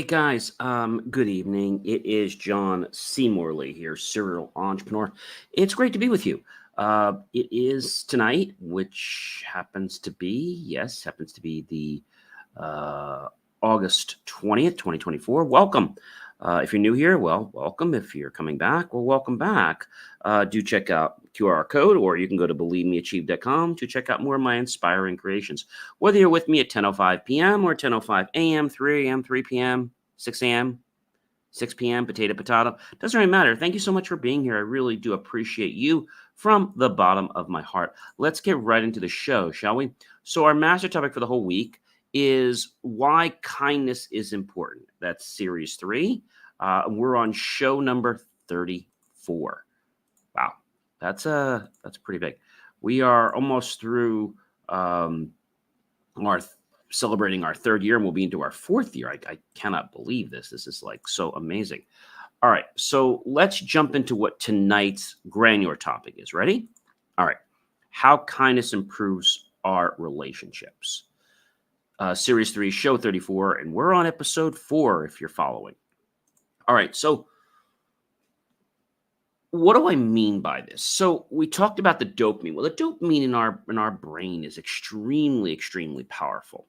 Hey guys, good evening. It is John C. Morley here, serial entrepreneur. It's great to be with you. It is tonight, which happens to be the uh, August 20th, 2024. Welcome. If you're new here, well, welcome. If you're coming back, well, welcome back. Do check out QR code, or you can go to believemeachieve.com to check out more of my inspiring creations. Whether you're with me at 10:05 p.m. or 10:05 a.m., 3 a.m., 3 p.m., 6 a.m., 6 p.m., potato, doesn't really matter. Thank you so much for being here. I really do appreciate you from the bottom of my heart. Let's get right into the show, shall we? So our master topic for the whole week is why kindness is important. That's series 3. We're on show number 34. Wow, that's pretty big. We are almost through our celebrating our 3rd year, and we'll be into our 4th year. I cannot believe this. This is like so amazing. All right, so let's jump into what tonight's granular topic is. Ready? All right. How kindness improves our relationships. Series 3, show 34, and we're on episode 4 if you're following. All right, so what do I mean by this? So we talked about the dopamine. Well, the dopamine in our brain is extremely powerful.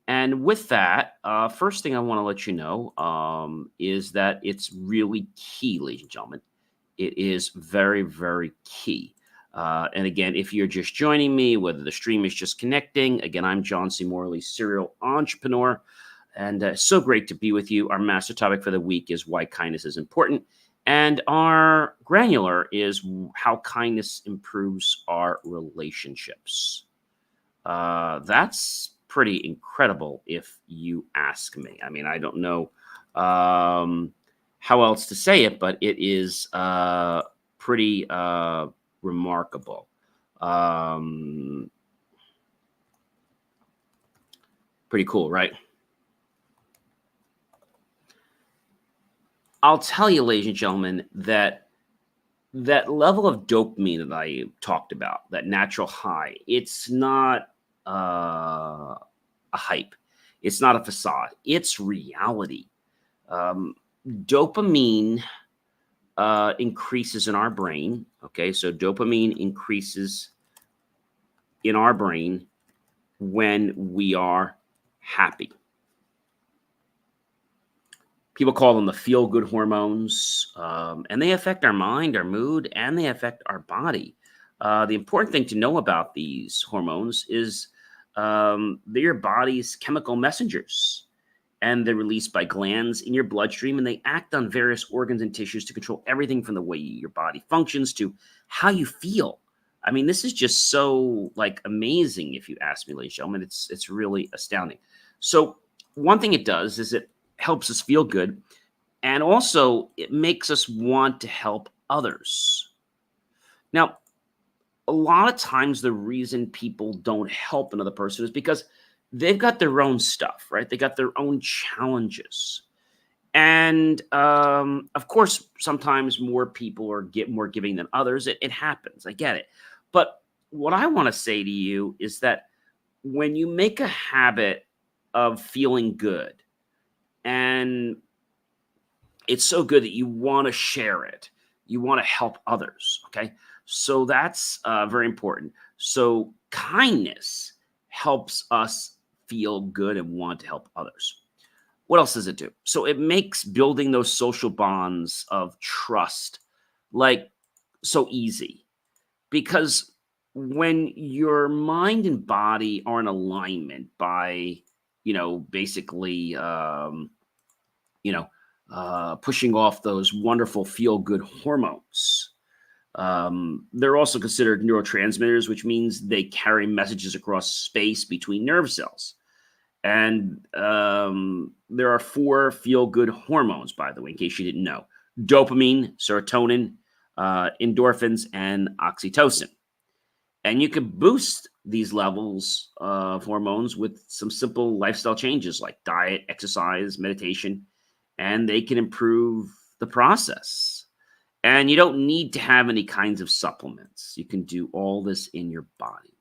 And with that, first thing I want to let you know is that it's really key, ladies and gentlemen. It is very key. And again, if you're just joining me, whether the stream is just connecting, again, I'm John C. Morley, serial entrepreneur, and so great to be with you. Our master topic for the week is why kindness is important, and our granular is how kindness improves our relationships. That's pretty incredible, if you ask me. I mean, I don't know how else to say it, but it is pretty remarkable. Pretty cool, right? I'll tell you, ladies and gentlemen, that level of dopamine that I talked about, that natural high, it's not a hype. It's not a facade. It's reality. Dopamine increases in our brain. Okay, so dopamine increases in our brain when we are happy. People call them the feel-good hormones, and they affect our mind, our mood, and they affect our body. The important thing to know about these hormones is they're your body's chemical messengers, and they're released by glands in your bloodstream, and they act on various organs and tissues to control everything from the way your body functions to how you feel. I mean, this is just so like amazing, if you ask me, ladies and gentlemen. It's really astounding. So one thing it does is it helps us feel good, and also it makes us want to help others. Now, a lot of times the reason people don't help another person is because they've got their own stuff, right? They got their own challenges. And of course, sometimes more people are get more giving than others. It happens. I get it. But what I want to say to you is that when you make a habit of feeling good, and it's so good that you want to share it, you want to help others. Okay. So that's very important. So kindness helps us feel good and want to help others. What else does it do? So it makes building those social bonds of trust like so easy, because when your mind and body are in alignment by, basically, pushing off those wonderful feel good hormones. They're also considered neurotransmitters, which means they carry messages across space between nerve cells. And there are 4 feel good hormones, by the way, in case you didn't know: dopamine, serotonin, endorphins, and oxytocin. And you can boost these levels of hormones with some simple lifestyle changes like diet, exercise, meditation, and they can improve the process. And you don't need to have any kinds of supplements. You can do all this in your body.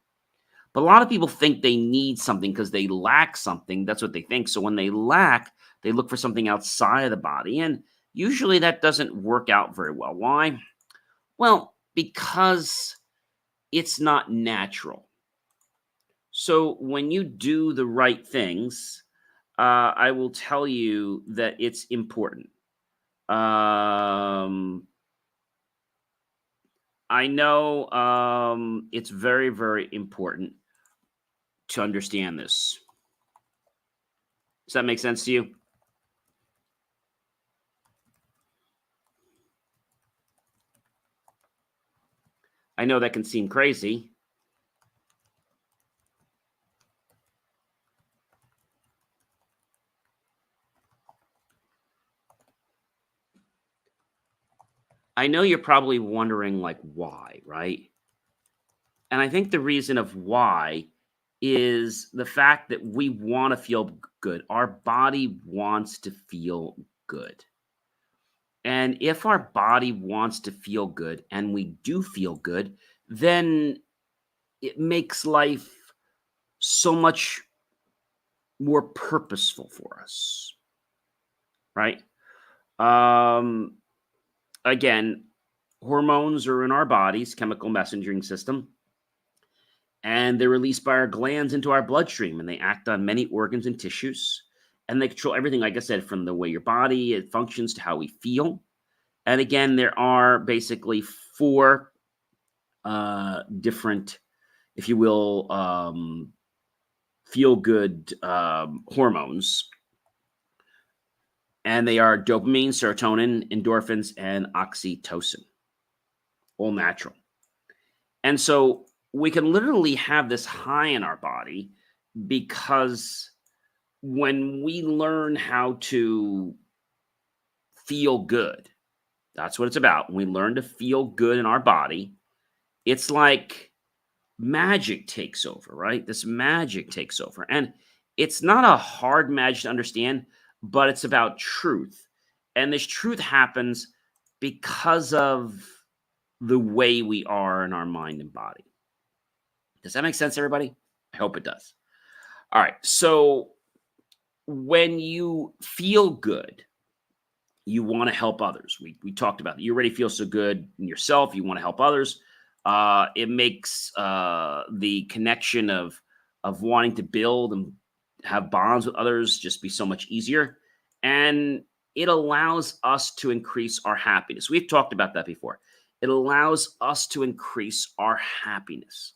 But a lot of people think they need something because they lack something. That's what they think. So when they lack, They look for something outside of the body. And usually that doesn't work out very well. Why? Well, because it's not natural. So when you do the right things, I will tell you that it's important. Um, I know it's very, very important to understand this. Does that make sense to you? I know that can seem crazy. I know you're probably wondering, like, why, right? And I think the reason of why is the fact that we want to feel good. Our body wants to feel good. And if our body wants to feel good and we do feel good, then it makes life so much more purposeful for us, right? Um, Again, hormones are in our body's chemical messaging system, and they're released by our glands into our bloodstream, and they act on many organs and tissues. And they control everything, like I said, from the way your body it functions to how we feel. And again, there are basically four different, if you will, feel good hormones. And they are dopamine, serotonin, endorphins, and oxytocin, all natural. And so we can literally have this high in our body because when we learn how to feel good, that's what it's about. When we learn to feel good in our body, it's like magic takes over, right? This magic takes over. And it's not a hard magic to understand, but it's about truth. And this truth happens because of the way we are in our mind and body. Does that make sense, everybody? I hope it does. All right. So when you feel good, you want to help others. We talked about it. You already feel so good in yourself. You want to help others. It makes the connection of wanting to build and have bonds with others just be so much easier, and it allows us to increase our happiness. We've talked about that before. It allows us to increase our happiness.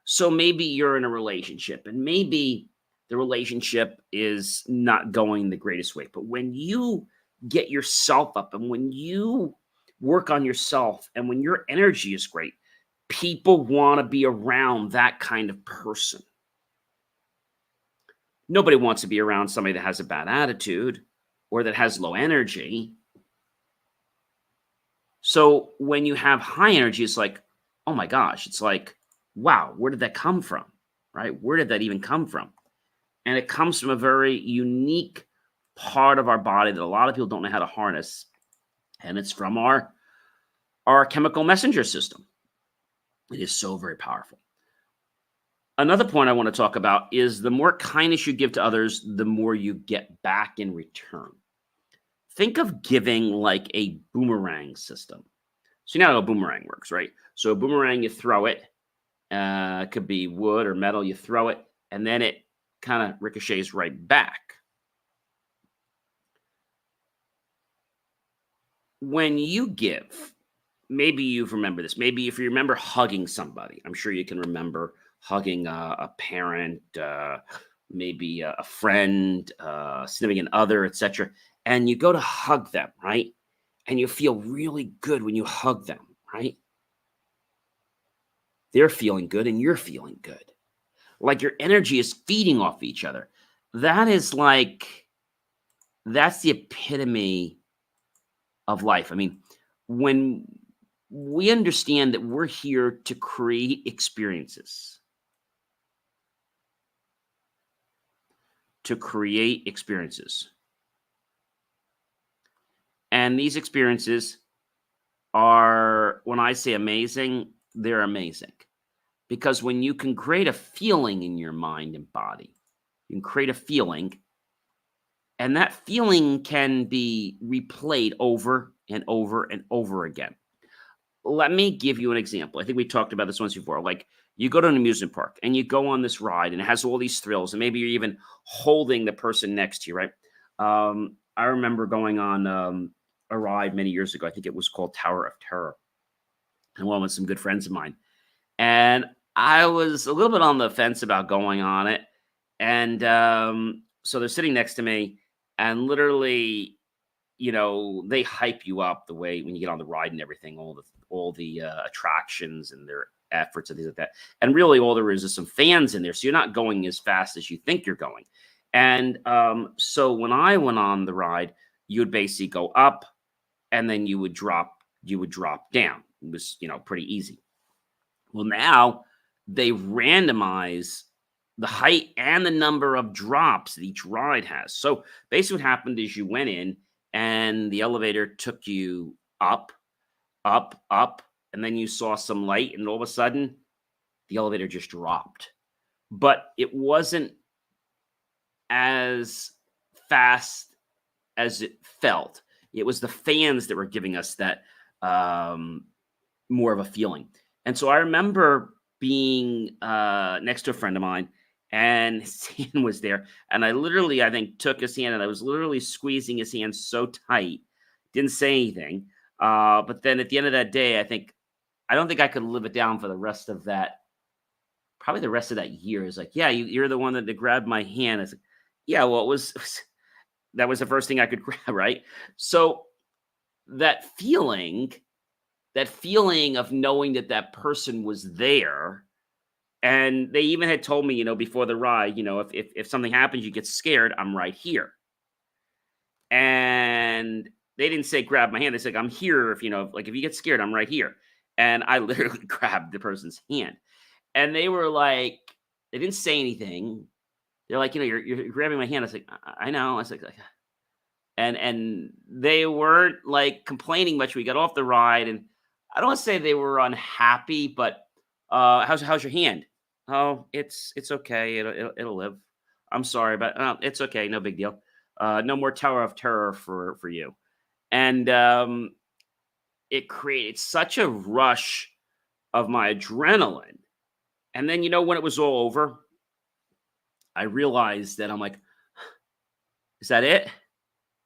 So maybe you're in a relationship, and maybe the relationship is not going the greatest way, but when you get yourself up and when you work on yourself and when your energy is great, people want to be around that kind of person. Nobody wants to be around somebody that has a bad attitude or that has low energy. So when you have high energy, it's like, oh my gosh, it's like, wow, where did that come from? Right? Where did that even come from? And it comes from a very unique part of our body that a lot of people don't know how to harness. And it's from our chemical messenger system. It is so very powerful. Another point I want to talk about is the more kindness you give to others, the more you get back in return. Think of giving like a boomerang system. So you know how a boomerang works, right? So a boomerang, you throw it. It could be wood or metal. You throw it, and then it kind of ricochets right back. When you give, maybe you've remembered this. Maybe if you remember hugging somebody, I'm sure you can remember hugging a parent, maybe a friend, significant other, etc. And you go to hug them, right? And you feel really good when you hug them, right? They're feeling good and you're feeling good. Like your energy is feeding off each other. That is like, that's the epitome of life. I mean, when we understand that we're here to create experiences, to create experiences. And these experiences are, when I say amazing, they're amazing. Because when you can create a feeling in your mind and body, you can create a feeling And that feeling can be replayed over and over and over again. Let me give you an example. I think we talked about this once before. Like you go to an amusement park and you go on this ride and it has all these thrills, and maybe you're even holding the person next to you, right? I remember going on a ride many years ago. I think it was called Tower of Terror, and one with some good friends of mine. And I was a little bit on the fence about going on it. And so they're sitting next to me, and literally, they hype you up the way when you get on the ride and everything, all the attractions and their efforts and things like that. And really, all there is some fans in there, so you're not going as fast as you think you're going. And so when I went on the ride, you would basically go up, and then you would drop. You would drop down. It was pretty easy. Well, now they randomize the height and the number of drops that each ride has. So basically, what happened is you went in and the elevator took you up, up, up, and then you saw some light, and all of a sudden, the elevator just dropped. But it wasn't as fast as it felt. It was the fans that were giving us that more of a feeling. And so I remember being next to a friend of mine, and his hand was there. And I think, took his hand, and I was literally squeezing his hand so tight, didn't say anything. But then at the end of that day, I don't think I could live it down for the rest of that, probably the rest of that year. Is like, yeah, you're the one that grabbed my hand. It's like, yeah, well, that was the first thing I could grab, right? So that feeling, of knowing that that person was there, and they even had told me, before the ride, if something happens, you get scared, I'm right here. And they didn't say grab my hand. They said, I'm here if like if you get scared, I'm right here. And I literally grabbed the person's hand. And they were like, they didn't say anything. They're like, you're grabbing my hand. I was like, I know. I was like, and they weren't like complaining much. We got off the ride, and I don't want to say they were unhappy, but how's your hand? Oh, it's okay. It'll live. I'm sorry, but it's okay. No big deal. No more Tower of Terror for you. And it created such a rush of my adrenaline. And then when it was all over, I realized that I'm like, is that it?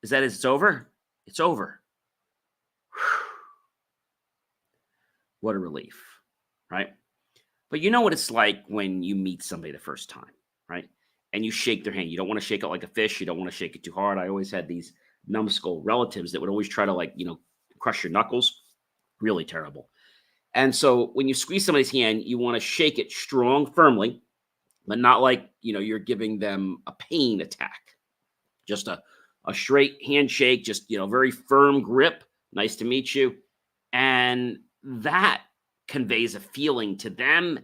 Is that it? It's over? It's over. What a relief, right? But you know what it's like when you meet somebody the first time, right? And you shake their hand. You don't want to shake it like a fish. You don't want to shake it too hard. I always had these numbskull relatives that would always try to crush your knuckles. Really terrible. And so when you squeeze somebody's hand, you want to shake it strong, firmly, but not like, you're giving them a pain attack. Just a straight handshake, just, very firm grip. Nice to meet you. And that conveys a feeling to them,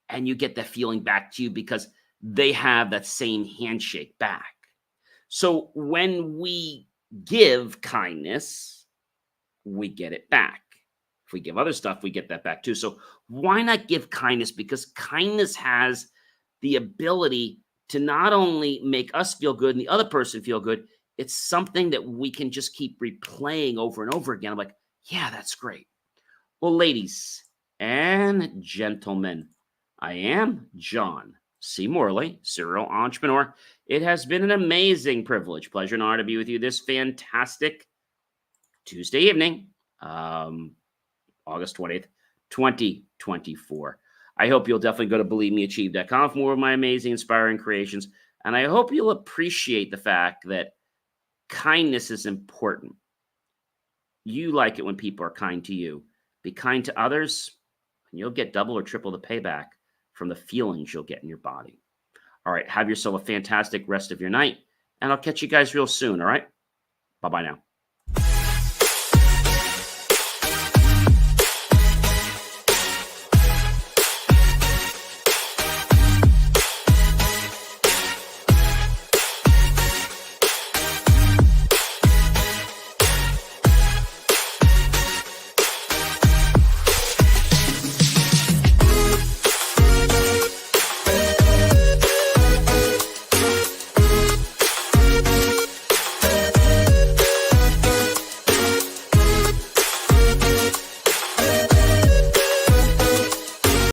and you get that feeling back to you because they have that same handshake back. So when we give kindness, we get it back. If we give other stuff, we get that back too. So why not give kindness? Because kindness has the ability to not only make us feel good and the other person feel good, it's something that we can just keep replaying over and over again. I'm like, yeah, that's great. Well, ladies and gentlemen, I am John C. Morley, serial entrepreneur. It has been an amazing privilege, pleasure, and honor to be with you this fantastic Tuesday evening, August 20th, 2024. I hope you'll definitely go to believemeachieve.com for more of my amazing, inspiring creations. And I hope you'll appreciate the fact that kindness is important. You like it when people are kind to you. Be kind to others, and you'll get double or triple the payback from the feelings you'll get in your body. All right, have yourself a fantastic rest of your night, and I'll catch you guys real soon, all right? Bye-bye now.